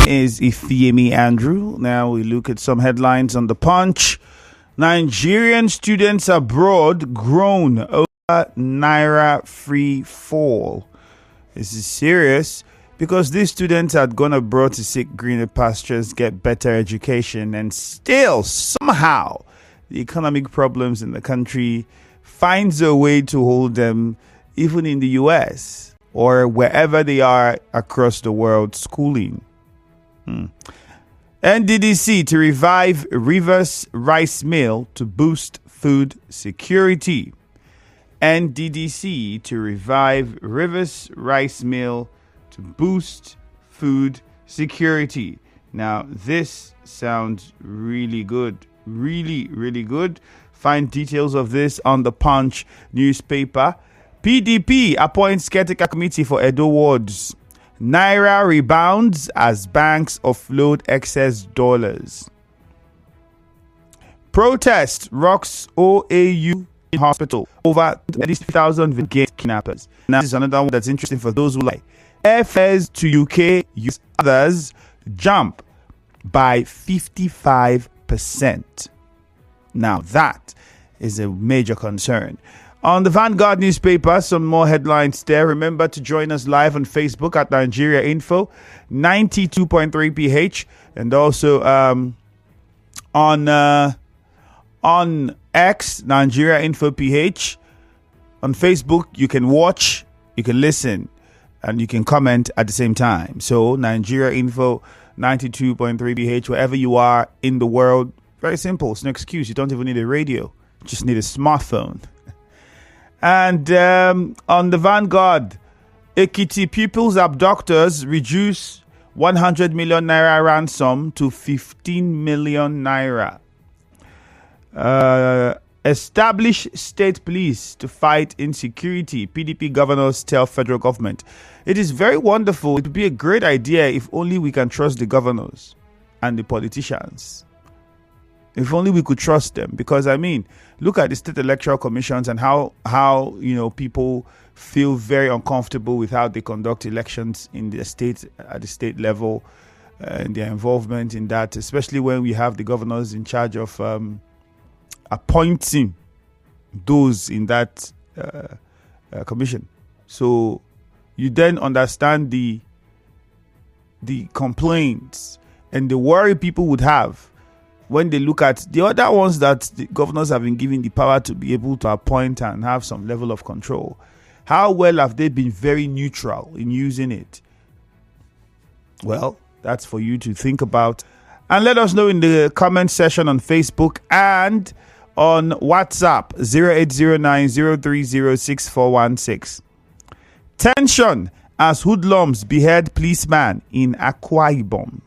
is Ifeemi Andrew. Now we look at some headlines on the Punch. Nigerian students abroad groan over Naira free fall. This is serious because these students had gone abroad to seek greener pastures, get better education, and still somehow the economic problems in the country finds a way to hold them even in the US or wherever they are across the world schooling. NDDC to revive Rivers Rice Mill to boost food security. NDDC to revive Rivers Rice Mill to boost food security. Now, this sounds really good. Really, really good. Find details of this on the Punch newspaper. PDP appoints caretaker committee for Edo wards. Naira rebounds as banks offload excess dollars. Protest rocks OAU hospital over at least 3,000 Vigate kidnappers. Now, this is another one that's interesting for those who like. Airfares to UK, use others jump by 55%. Now, that is a major concern. On the Vanguard newspaper, some more headlines there. Remember to join us live on Facebook at Nigeria Info, 92.3 PH, and also on X, Nigeria Info PH. On Facebook, you can watch, you can listen, and you can comment at the same time. So, Nigeria Info, 92.3 PH, wherever you are in the world. Very simple. It's no excuse. You don't even need a radio. You just need a smartphone. And on the Vanguard, Ekiti pupils abductors reduce 100 million naira ransom to 15 million naira. Establish state police to fight insecurity. PDP governors tell federal government. It is very wonderful. It would be a great idea if only we can trust the governors and the politicians. If only we could trust them, because I mean, look at the state electoral commissions and how people feel very uncomfortable with how they conduct elections in the state at the state level, and their involvement in that, especially when we have the governors in charge of appointing those in that commission. So you then understand the complaints and the worry people would have when they look at the other ones that the governors have been given the power to be able to appoint and have some level of control. How well have they been very neutral in using it? Well, that's for you to think about. And let us know in the comment section on Facebook and on WhatsApp, 0809-030-6416. Tension as hoodlums behead policeman in Akwa Ibom.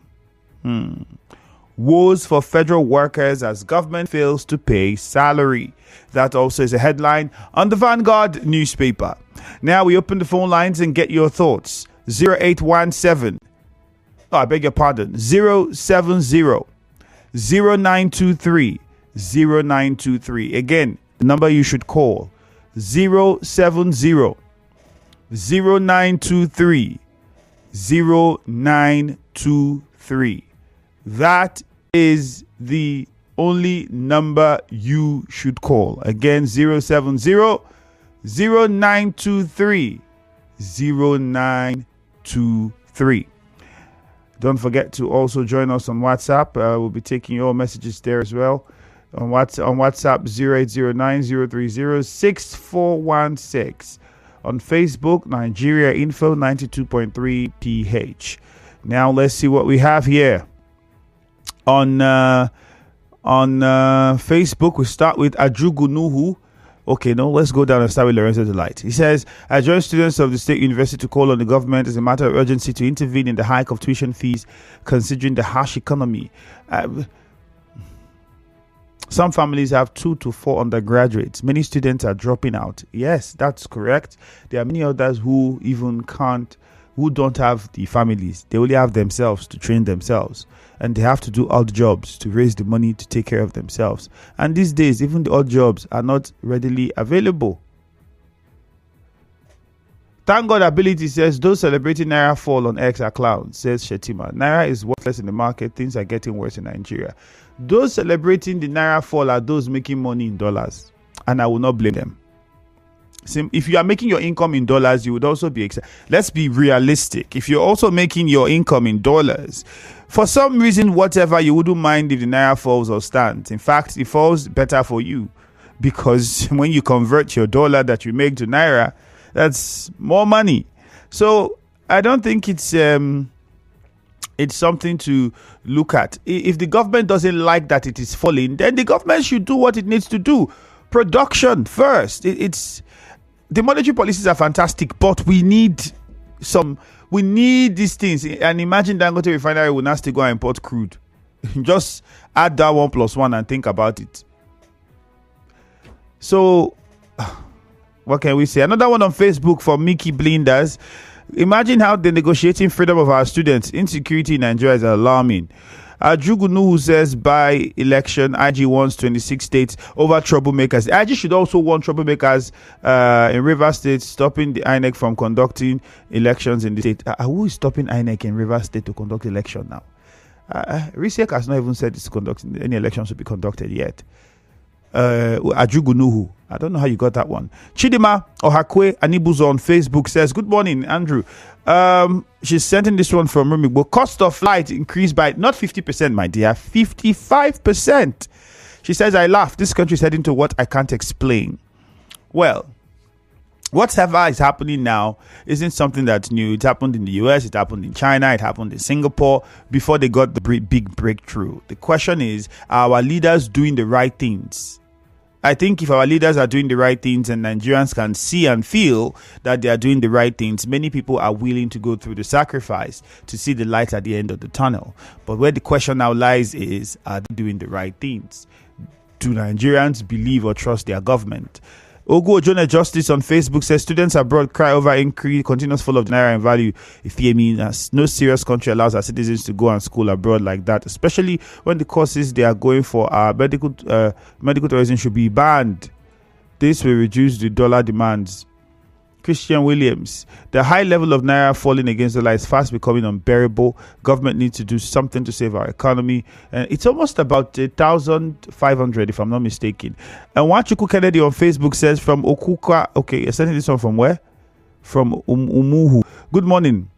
Woes for federal workers as government fails to pay salary. That also is a headline on the Vanguard newspaper. Now we open the phone lines and get your thoughts. 0817. Oh, I beg your pardon. 070 0923 0923. Again, the number you should call. 070 0923 0923. That is the only number you should call. Again, 070 0923 0923. Don't forget to also join us on WhatsApp. We'll be taking your messages there as well. On WhatsApp, 0809-030-6416. On Facebook, Nigeria Info 92.3 PH. Now let's see what we have here. On Facebook, we start with Ajugu Nuhu. Okay, no, let's go down and start with Lorenzo Delight. He says, I join students of the State University to call on the government as a matter of urgency to intervene in the hike of tuition fees, considering the harsh economy. Some families have 2 to 4 undergraduates. Many students are dropping out. Yes, that's correct. There are many others who don't have the families. They only have themselves to train themselves. And they have to do odd jobs to raise the money to take care of themselves. And these days, even the odd jobs are not readily available. Thank God Ability says those celebrating Naira fall on X are clowns, says Shetima. Naira is worthless in the market. Things are getting worse in Nigeria. Those celebrating the Naira fall are those making money in dollars. And I will not blame them. If you are making your income in dollars, you would also be excited. Let's be realistic. If you're also making your income in dollars, for some reason, whatever, you wouldn't mind if the Naira falls or stands. In fact, it falls better for you because when you convert your dollar that you make to Naira, that's more money. So I don't think it's something to look at. If the government doesn't like that it is falling, then the government should do what it needs to do. Production first. The monetary policies are fantastic, but we need these things. And imagine Dangote Refinery will not still go and import crude. Just add that 1 + 1 and think about it. So, what can we say? Another one on Facebook from Mickey Blinders. Imagine how the negotiating freedom of our students. Insecurity in Nigeria is alarming. Ajugunu, who says by election, IG wants 26 states over troublemakers. IG should also want troublemakers in Rivers State, stopping the INEC from conducting elections in the state. Who is stopping INEC in Rivers State to conduct election now? RISEC has not even said it's conducting any elections to be conducted yet. Ajugunuhu. I don't know how you got that one. Chidima Ohakwe Anibuzo on Facebook says, good morning, Andrew. She's sending this one from Rumigbo. Cost of flight increased by not 50%, my dear, 55%. She says, I laugh. This country is heading to what I can't explain. Well, whatever is happening now isn't something that's new. It happened in the US, it happened in China, it happened in Singapore before they got the big breakthrough. The question is, are our leaders doing the right things? I think if our leaders are doing the right things and Nigerians can see and feel that they are doing the right things, many people are willing to go through the sacrifice to see the light at the end of the tunnel. But where the question now lies is, are they doing the right things? Do Nigerians believe or trust their government? Ogo Ojone Justice on Facebook says students abroad cry over increase, continuous fall of the naira in value. If you mean no serious country allows our citizens to go and school abroad like that, especially when the courses they are going for are medical tourism should be banned. This will reduce the dollar demands. Christian Williams, the high level of naira falling against the dollar is fast becoming unbearable. Government needs to do something to save our economy. And it's almost about 1,500, if I'm not mistaken. And Wachuku Kennedy on Facebook says from Okuka. Okay, you're sending this one from where? From Umuhu. Good morning.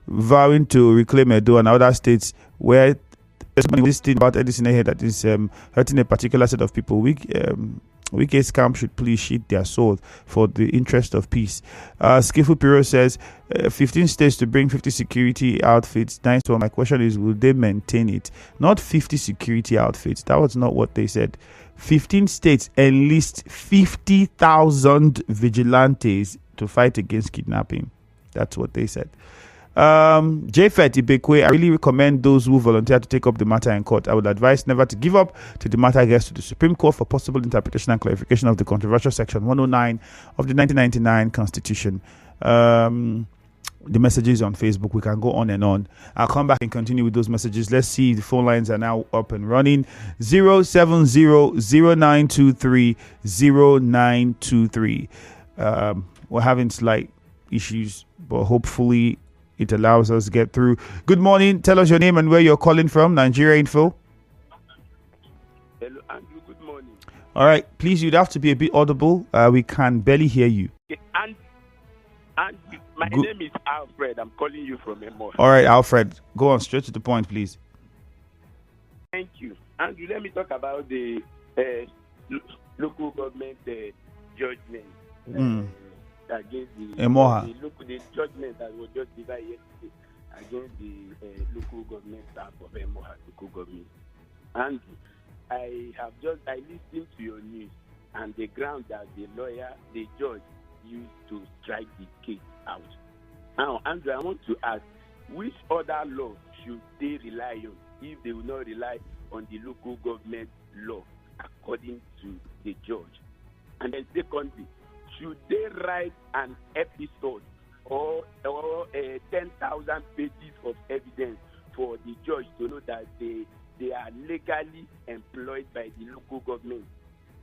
Vowing to reclaim Edo and other states where this thing about Edison here that is hurting a particular set of people. Wike's camp should please sheath their sword for the interest of peace. Skifu Piro says 15 states to bring 50 security outfits. Nice one. My question is, will they maintain it? Not 50 security outfits. That was not what they said. 15 states enlist 50,000 vigilantes to fight against kidnapping. That's what they said. Jfet Ibekwe, I really recommend those who volunteer to take up the matter in court. I would advise never to give up till the matter gets to the Supreme Court for possible interpretation and clarification of the controversial section 109 of the 1999 Constitution. The messages on Facebook, we can go on and on. I'll come back and continue with those messages. Let's see if the phone lines are now up and running. 070-0923-0923. We're having slight issues, but hopefully it allows us to get through. Good morning. Tell us your name and where you're calling from. Nigeria Info. Hello, Andrew. Good morning. All right. Please, you'd have to be a bit audible. We can barely hear you. And my name is Alfred. I'm calling you from Emoha. All right, Alfred. Go on straight to the point, please. Thank you. Andrew, let me talk about the local government judgment. Against the judgment that was just divided yesterday against the local government staff of Emoha local government. And I listened to your news and the ground that the judge used to strike the case out. Now, Andrew, I want to ask, which other law should they rely on if they will not rely on the local government law according to the judge? And then secondly, should they write an episode or 10,000 pages of evidence for the judge to know that they are legally employed by the local government,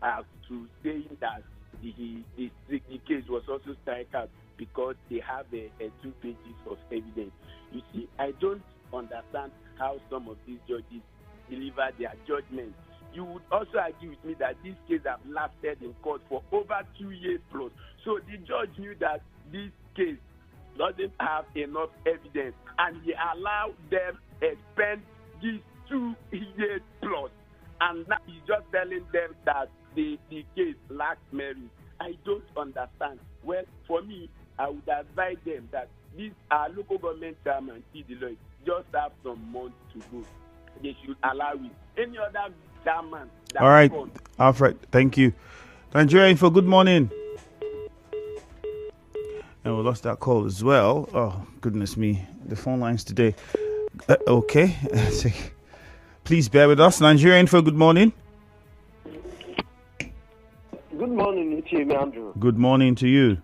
as to saying that the case was also struck out because they have a 2 pages of evidence. You see, I don't understand how some of these judges deliver their judgment. You would also agree with me that this case have lasted in court for over 2 years plus. So the judge knew that this case doesn't have enough evidence, and he allowed them to spend these 2 years plus. And now he's just telling them that the case lacks merit. I don't understand. Well, for me, I would advise them that these local government chairman, Deloitte, just have some months to go. They should allow it. Any other chairman. All right, Alfred, thank you. Nigeria Info, good morning. And we lost that call as well. Oh, goodness me. The phone lines today. Okay. Please bear with us. Nigeria Info, good morning. Good morning, Andrew. Good morning to you.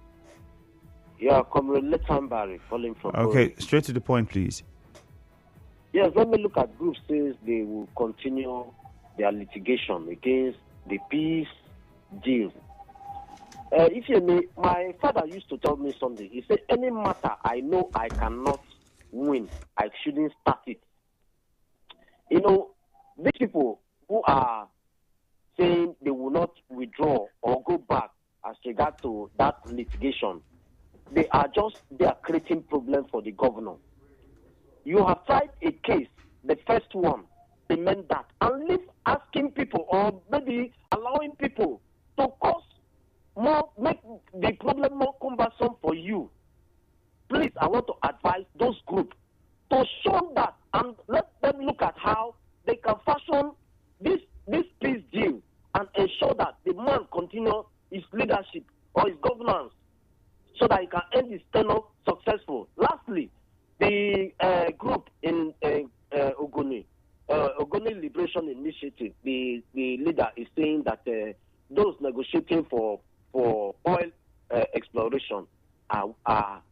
Yeah, Comrade Letambari, calling from. Okay, straight to the point, please. Yes, let me look at groups says they will continue their litigation against the peace deal. If you may, my father used to tell me something. He said, any matter I know I cannot win, I shouldn't start it. You know, these people who are saying they will not withdraw or go back as regard to that litigation, they are creating problems for the governor. You have tried a case, the first one, amend that, and leave asking people or maybe allowing people to cause more, make the problem more cumbersome for you. Please, I want to advise those groups to show that and let them look at how they can fashion this peace deal and ensure that the man continue his leadership or his governance so that he can end his tenure successful. Lastly, the group in Ogoni Liberation Initiative, the leader is saying that those negotiating for oil exploration are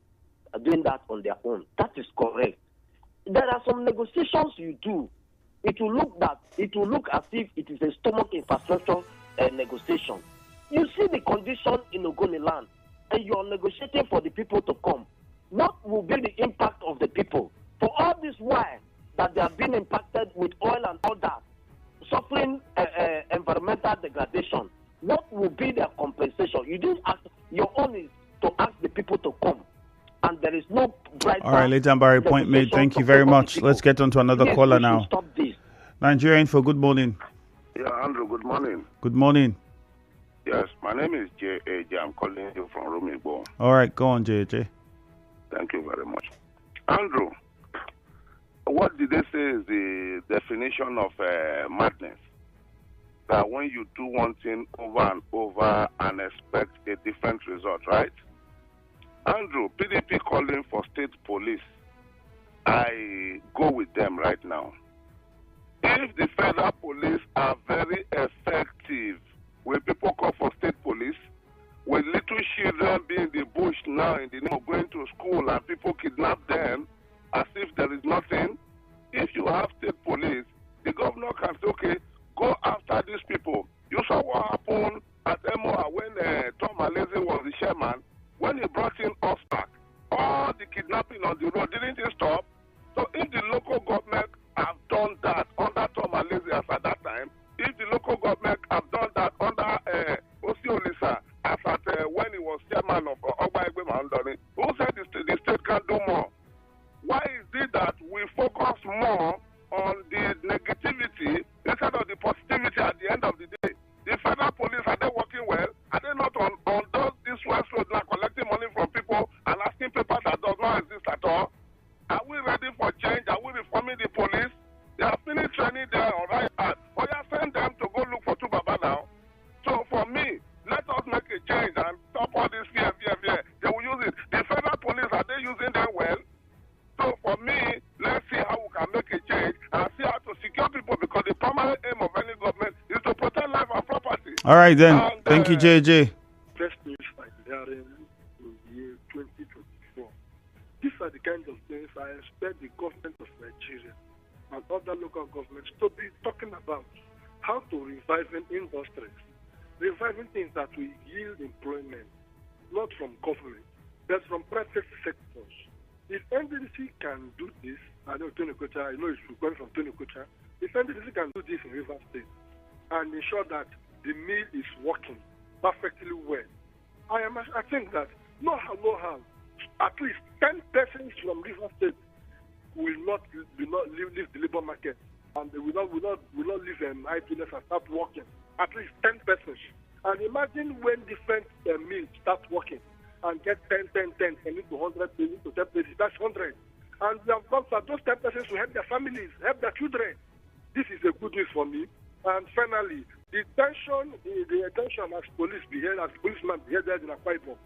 doing that on their own. That is correct. There are some negotiations you do. It will look as if it is a stomach infrastructure negotiation. You see the condition in Ogoni land, and you are negotiating for the people to come. What will be the impact of the people? For all this while that they have been impacted with oil and all that, suffering environmental degradation, what will be their compensation? You didn't ask, your own is to ask the people to come. And there is no bright. All right, Letambari, point made. Thank you very much. Let's get on to another caller now. Stop this. Nigeria Info, good morning. Yeah, Andrew, good morning. Good morning. Yes, my name is J.A.J. I'm calling you from Romigbo. All right, go on, J.J. Thank you very much. Andrew, what did they say is the definition of madness? That when you do one thing over and over and expect a different result, right? Andrew, PDP calling for state police. I go with them right now. If the federal police are very effective, when people call for state police, with little children being in the bush now in the name of going to school and people kidnap them as if there is nothing, if you have state police, the governor can say, okay, go after these people. You saw what happened at MOA when Tom Alese was the chairman. When he brought in Ospak, all the kidnapping on the road, didn't it stop? So if the local government have done that under Tom Alese as at that time, if the local government have done that under Osi Olisa as at when he was chairman of Ogba Egbe Mandoni, who said the state can do more? Why is it that we focus more on the negativity instead of the positivity at the end of the day? The federal police, are they working well? Are they not on this West Road now collecting money from people and asking papers that does not exist at all? Are we ready for change? Are we reforming the police? They are finished training there, all right. Or you send them to go look for two Baba now. So for me, let us make a change and stop all this fear. They will use it. The federal police, are they using them well? So for me, let's see how we can make a change and see how to secure people, because the primary aim of any government is to protect life and property. All right then. And, thank you, JJ. First news I'm hearing in the year 2024. These are the kind of things I expect the government of Nigeria and other local governments to be talking about. How to revive industries, reviving things that will yield employment, not from government, but from private sectors. If NDDC can do this, I know Tony Kocha, it's going from Tony Kocha. If NDDC can do this in Rivers State and ensure that the mill is working perfectly well, I think that no how, at least 10 persons from Rivers State will not leave the labor market, and they will not leave idleness and start working. At least 10 persons. And imagine when different mills start working and get 10 into 100 into 10 places, that's 100. And we have got those 10 persons to help their families, help their children. This is a good news for me. And finally, the attention as policemen beheaded in Akwa Ibom.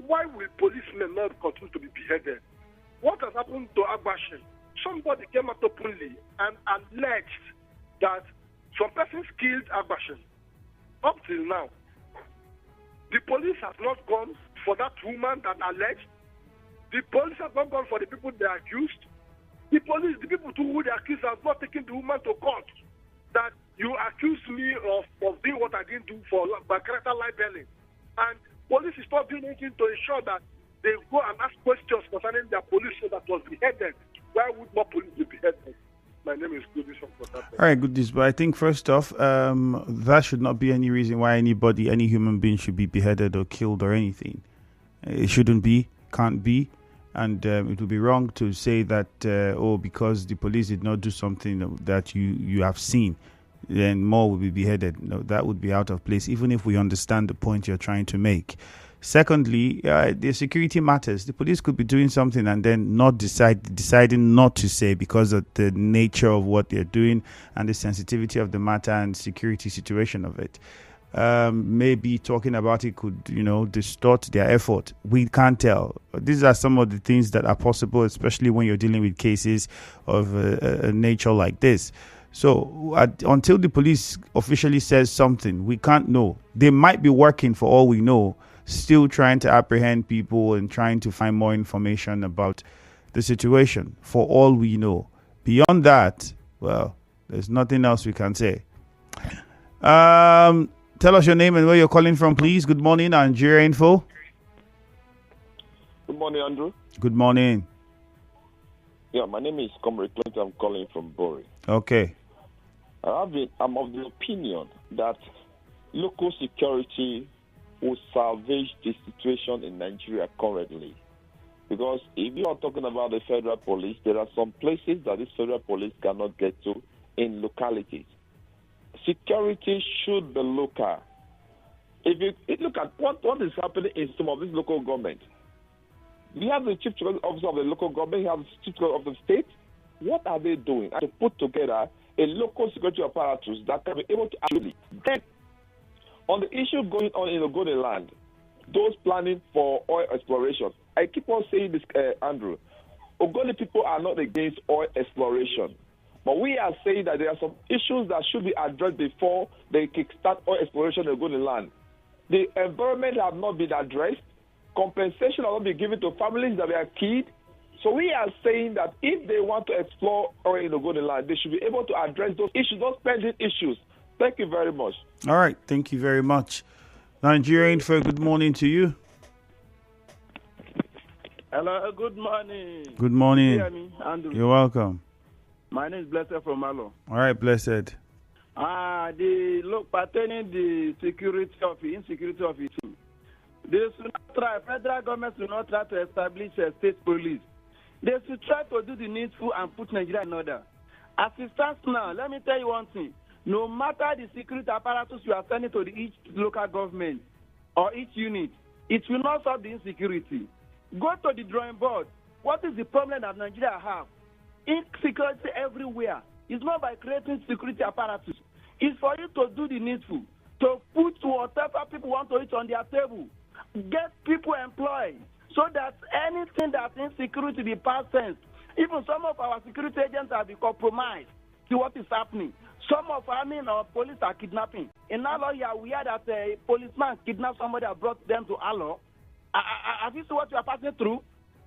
Why will policemen not continue to be beheaded? What has happened to Agbashin? Somebody came out openly and alleged that some persons killed Agbashin. Up till now, the police has not gone for that woman that alleged. The police have not gone for the people they accused. The people who they accused have not taken the woman to court. That you accused me of doing what I didn't do by character libeling. And police is not doing anything to ensure that they go and ask questions concerning their police that was beheaded. Why would more police be beheaded? My name is Goodis from Port Harcourt. All right, Goodis. But I think first off, that should not be any reason why any human being should be beheaded or killed or anything. It shouldn't be, can't be. And it would be wrong to say that, because the police did not do something that you have seen, then more will be beheaded. No, that would be out of place, even if we understand the point you're trying to make. Secondly, the security matters. The police could be doing something and then deciding not to say because of the nature of what they're doing and the sensitivity of the matter and security situation of it. Maybe talking about it could, distort their effort. We can't tell. These are some of the things that are possible, especially when you're dealing with cases of a nature like this. So until the police officially says something, we can't know. They might be working, for all we know, still trying to apprehend people and trying to find more information about the situation, for all we know. Beyond that, well, there's nothing else we can say. Tell us your name and where you're calling from, please. Good morning, Nigeria Info. Good morning, Andrew. Good morning. Yeah, my name is Comrade Clinton. I'm calling from Bori. Okay. I'm of the opinion that local security will salvage the situation in Nigeria currently. Because if you are talking about the federal police, there are some places that this federal police cannot get to in localities. Security should be local. If you look at what is happening in some of these local governments, we have the chief officer of the local government, we have the chief of the state. What are they doing? To put together a local security apparatus that can be able to actually get on the issue going on in Ogoni land, those planning for oil exploration. I keep on saying this, Andrew. Ogoni people are not against oil exploration. But we are saying that there are some issues that should be addressed before they kickstart oil exploration in Ogoni land. The environment have not been addressed. Compensation has not been given to families that were killed. So we are saying that if they want to explore oil in Ogoni land, they should be able to address those issues, those pending issues. Thank you very much. All right. Thank you very much. Nigeria Info, good morning to you. Hello, good morning. Good morning. You hear me, Andrew? You're welcome. My name is Blessed from Malo. All right, Blessed. Pertaining the insecurity of it. They should not try, federal government should not try to establish a state police. They should try to do the needful and put Nigeria in order. As it stands now, let me tell you one thing. No matter the security apparatus you are sending to each local government or each unit, it will not solve the insecurity. Go to the drawing board. What is the problem that Nigeria have? Insecurity everywhere. It's not by creating security apparatus. It's for you to do the needful, to put whatever people want to eat on their table. Get people employed so that anything that's insecurity be past tense. Even some of our security agents have been compromised. See what is happening. Some of our police are kidnapping. In Alo, we heard that a policeman kidnapped somebody and brought them to Alo. Have you seen what you are passing through?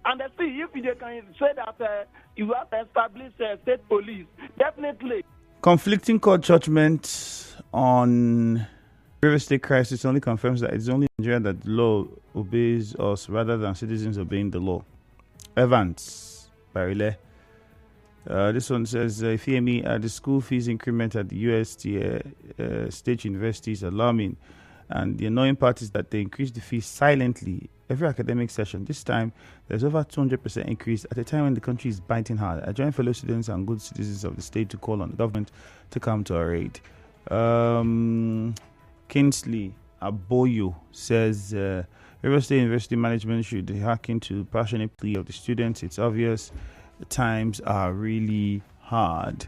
And see, if they can say that you have to establish state police, definitely. Conflicting court judgments on River State crisis only confirms that it's only Nigeria that the law obeys us rather than citizens obeying the law. Evans, Barile. This one says, FEME, the school fees increment at the UST state universities alarming. And the annoying part is that they increase the fees silently every academic session. This time, there's over 200% increase at a time when the country is biting hard. I join fellow students and good citizens of the state to call on the government to come to our aid. Kingsley Aboyo says, River State University management should hearken to passionate plea of the students. It's obvious the times are really hard.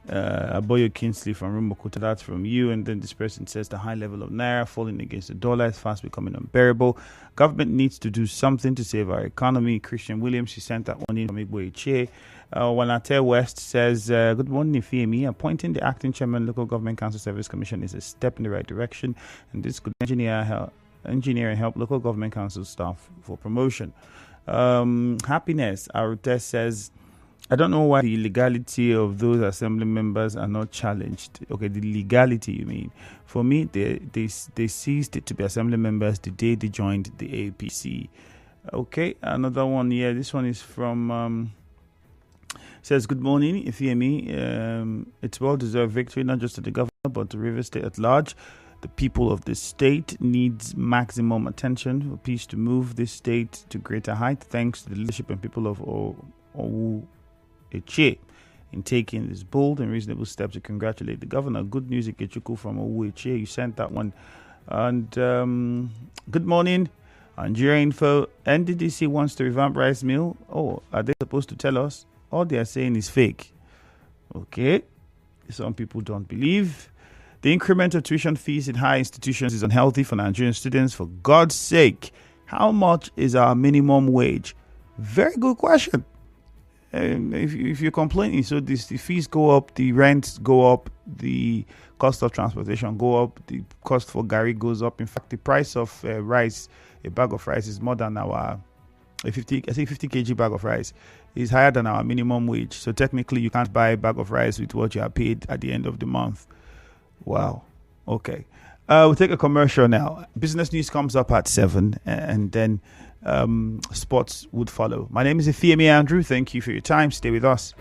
Aboyo Kingsley from Rumokota, that's from you. And then this person says the high level of Naira falling against the dollar is fast becoming unbearable. Government needs to do something to save our economy. Christian Williams, she sent that one in from Igbo Ichie. Wanate West says, good morning, FEME. Appointing the acting chairman Local Government Council Service Commission is a step in the right direction, and this could engineer and help local government council staff for promotion. Happiness, Arute says, I don't know why the legality of those assembly members are not challenged. Okay, the legality, you mean? For me, they ceased to be assembly members the day they joined the APC. Okay, another one here. This one is from... says, good morning, FEME. It's well-deserved victory, not just to the governor, but to River State at large. The people of this state needs maximum attention for peace to move this state to greater height, thanks to the leadership and people of Owu Eche in taking this bold and reasonable step to congratulate the governor. Good news, Ikechuku from Owu Eche. You sent that one. And good morning, Nigeria Info. NDDC wants to revamp rice mill. Oh, are they supposed to tell us? All they are saying is fake. Okay. Some people don't believe. The increment of tuition fees in higher institutions is unhealthy for Nigerian students. For God's sake, how much is our minimum wage? Very good question. If you're complaining, so the fees go up, the rents go up, the cost of transportation go up, the cost for Gary goes up. In fact, the price of rice, a bag of rice, is more than our 50 kg bag of rice is higher than our minimum wage. So technically, you can't buy a bag of rice with what you are paid at the end of the month. Wow. Okay. We'll take a commercial now. Business news comes up at 7, and then sports would follow. My name is Ifeemi Andrew. Thank you for your time. Stay with us.